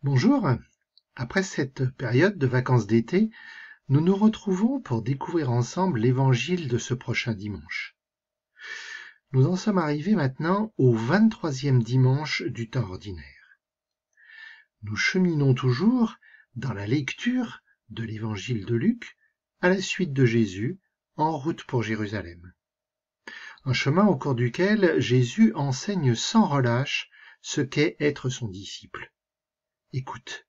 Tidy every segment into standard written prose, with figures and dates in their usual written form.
Bonjour, après cette période de vacances d'été, nous nous retrouvons pour découvrir ensemble l'évangile de ce prochain dimanche. Nous en sommes arrivés maintenant au 23e dimanche du temps ordinaire. Nous cheminons toujours dans la lecture de l'évangile de Luc à la suite de Jésus en route pour Jérusalem. Un chemin au cours duquel Jésus enseigne sans relâche ce qu'est être son disciple. Écoute.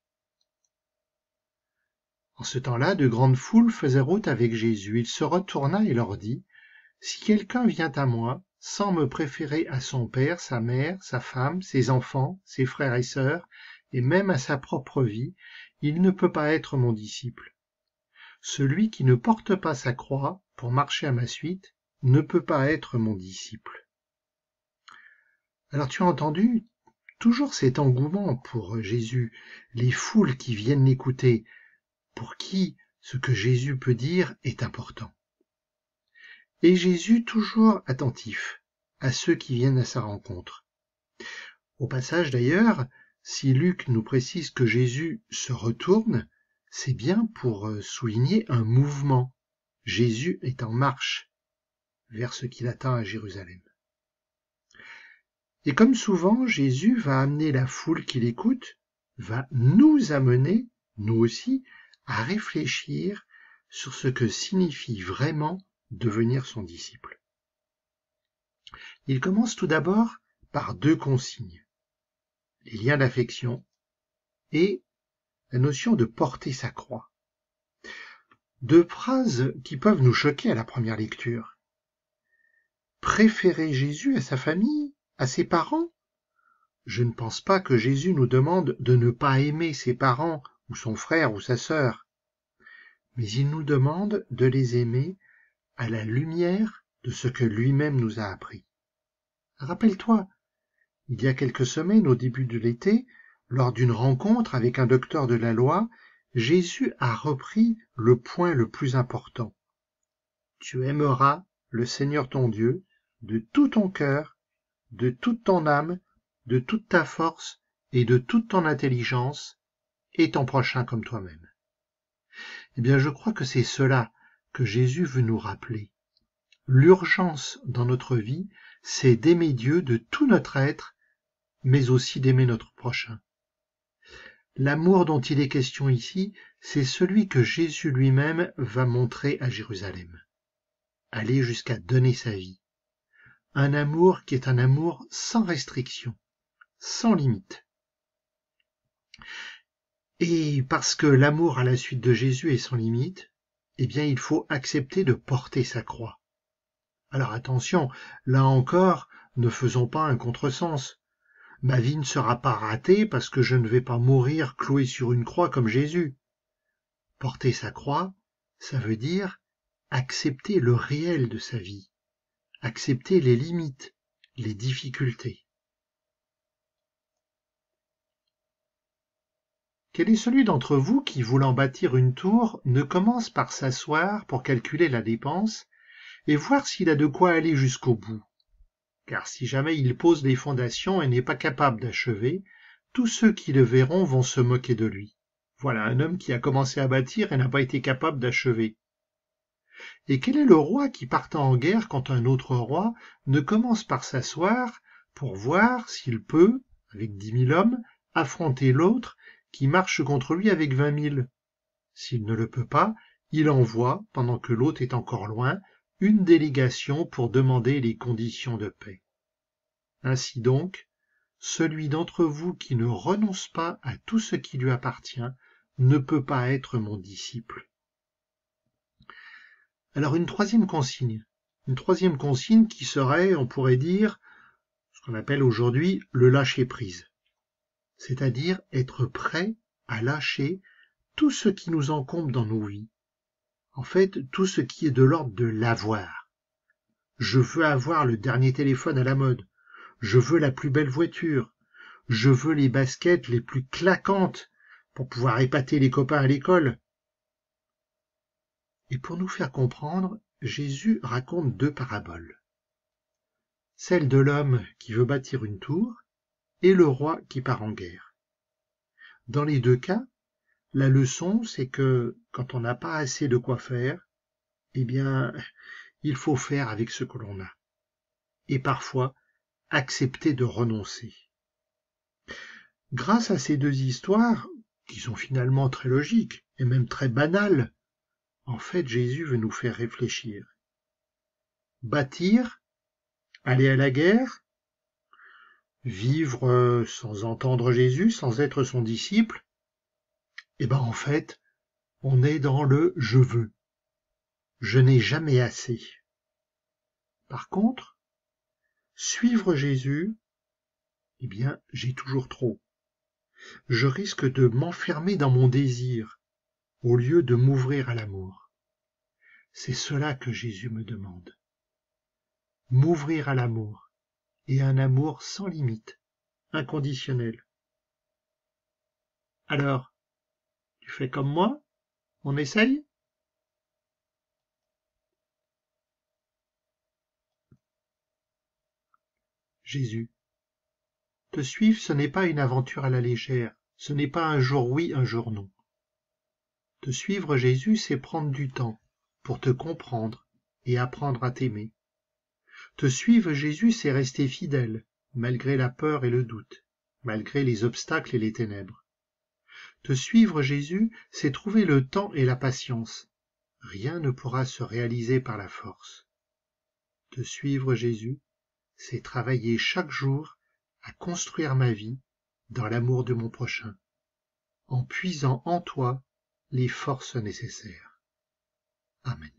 En ce temps-là, de grandes foules faisaient route avec Jésus. Il se retourna et leur dit : « Si quelqu'un vient à moi, sans me préférer à son père, sa mère, sa femme, ses enfants, ses frères et sœurs, et même à sa propre vie, il ne peut pas être mon disciple. Celui qui ne porte pas sa croix pour marcher à ma suite ne peut pas être mon disciple. » Alors tu as entendu toujours cet engouement pour Jésus, les foules qui viennent l'écouter, pour qui ce que Jésus peut dire est important. Et Jésus toujours attentif à ceux qui viennent à sa rencontre. Au passage d'ailleurs, si Luc nous précise que Jésus se retourne, c'est bien pour souligner un mouvement. Jésus est en marche vers ce qu'il attend à Jérusalem. Et comme souvent, Jésus va amener la foule qui l'écoute, va nous amener, nous aussi, à réfléchir sur ce que signifie vraiment devenir son disciple. Il commence tout d'abord par deux consignes, les liens d'affection et la notion de porter sa croix. Deux phrases qui peuvent nous choquer à la première lecture. Préférer Jésus à sa famille, à ses parents ? Je ne pense pas que Jésus nous demande de ne pas aimer ses parents ou son frère ou sa sœur, mais il nous demande de les aimer à la lumière de ce que lui-même nous a appris. Rappelle-toi, il y a quelques semaines, au début de l'été, lors d'une rencontre avec un docteur de la loi, Jésus a repris le point le plus important. Tu aimeras le Seigneur ton Dieu de tout ton cœur, de toute ton âme, de toute ta force et de toute ton intelligence, et ton prochain comme toi-même. Eh bien, je crois que c'est cela que Jésus veut nous rappeler. L'urgence dans notre vie, c'est d'aimer Dieu de tout notre être, mais aussi d'aimer notre prochain. L'amour dont il est question ici, c'est celui que Jésus lui-même va montrer à Jérusalem. Aller jusqu'à donner sa vie. Un amour qui est un amour sans restriction, sans limite. Et parce que l'amour à la suite de Jésus est sans limite, eh bien il faut accepter de porter sa croix. Alors attention, là encore, ne faisons pas un contresens. Ma vie ne sera pas ratée parce que je ne vais pas mourir cloué sur une croix comme Jésus. Porter sa croix, ça veut dire accepter le réel de sa vie, accepter les limites, les difficultés. Quel est celui d'entre vous qui, voulant bâtir une tour, ne commence par s'asseoir pour calculer la dépense et voir s'il a de quoi aller jusqu'au bout ? Car si jamais il pose les fondations et n'est pas capable d'achever, tous ceux qui le verront vont se moquer de lui. Voilà un homme qui a commencé à bâtir et n'a pas été capable d'achever. Et quel est le roi qui, partant en guerre contre un autre roi, ne commence par s'asseoir pour voir s'il peut, avec 10 000 hommes, affronter l'autre qui marche contre lui avec 20 000 ? S'il ne le peut pas, il envoie, pendant que l'autre est encore loin, une délégation pour demander les conditions de paix. Ainsi donc, celui d'entre vous qui ne renonce pas à tout ce qui lui appartient ne peut pas être mon disciple. Alors une troisième consigne qui serait, on pourrait dire, ce qu'on appelle aujourd'hui le lâcher-prise, c'est-à-dire être prêt à lâcher tout ce qui nous encombre dans nos vies. En fait, tout ce qui est de l'ordre de l'avoir. Je veux avoir le dernier téléphone à la mode. Je veux la plus belle voiture. Je veux les baskets les plus claquantes pour pouvoir épater les copains à l'école. Et pour nous faire comprendre, Jésus raconte deux paraboles. Celle de l'homme qui veut bâtir une tour et le roi qui part en guerre. Dans les deux cas, la leçon, c'est que quand on n'a pas assez de quoi faire, eh bien, il faut faire avec ce que l'on a. Et parfois, accepter de renoncer. Grâce à ces deux histoires, qui sont finalement très logiques et même très banales, en fait, Jésus veut nous faire réfléchir. Bâtir, aller à la guerre, vivre sans entendre Jésus, sans être son disciple, eh ben en fait, on est dans le « je veux ». Je n'ai jamais assez. Par contre, suivre Jésus, eh bien, j'ai toujours trop. Je risque de m'enfermer dans mon désir au lieu de m'ouvrir à l'amour. C'est cela que Jésus me demande. M'ouvrir à l'amour, et un amour sans limite, inconditionnel. Alors, tu fais comme moi? On essaye? Jésus. Te suivre, ce n'est pas une aventure à la légère, ce n'est pas un jour oui, un jour non. Te suivre, Jésus, c'est prendre du temps pour te comprendre et apprendre à t'aimer. Te suivre, Jésus, c'est rester fidèle, malgré la peur et le doute, malgré les obstacles et les ténèbres. Te suivre, Jésus, c'est trouver le temps et la patience. Rien ne pourra se réaliser par la force. Te suivre, Jésus, c'est travailler chaque jour à construire ma vie dans l'amour de mon prochain, en puisant en toi les forces nécessaires. Amen.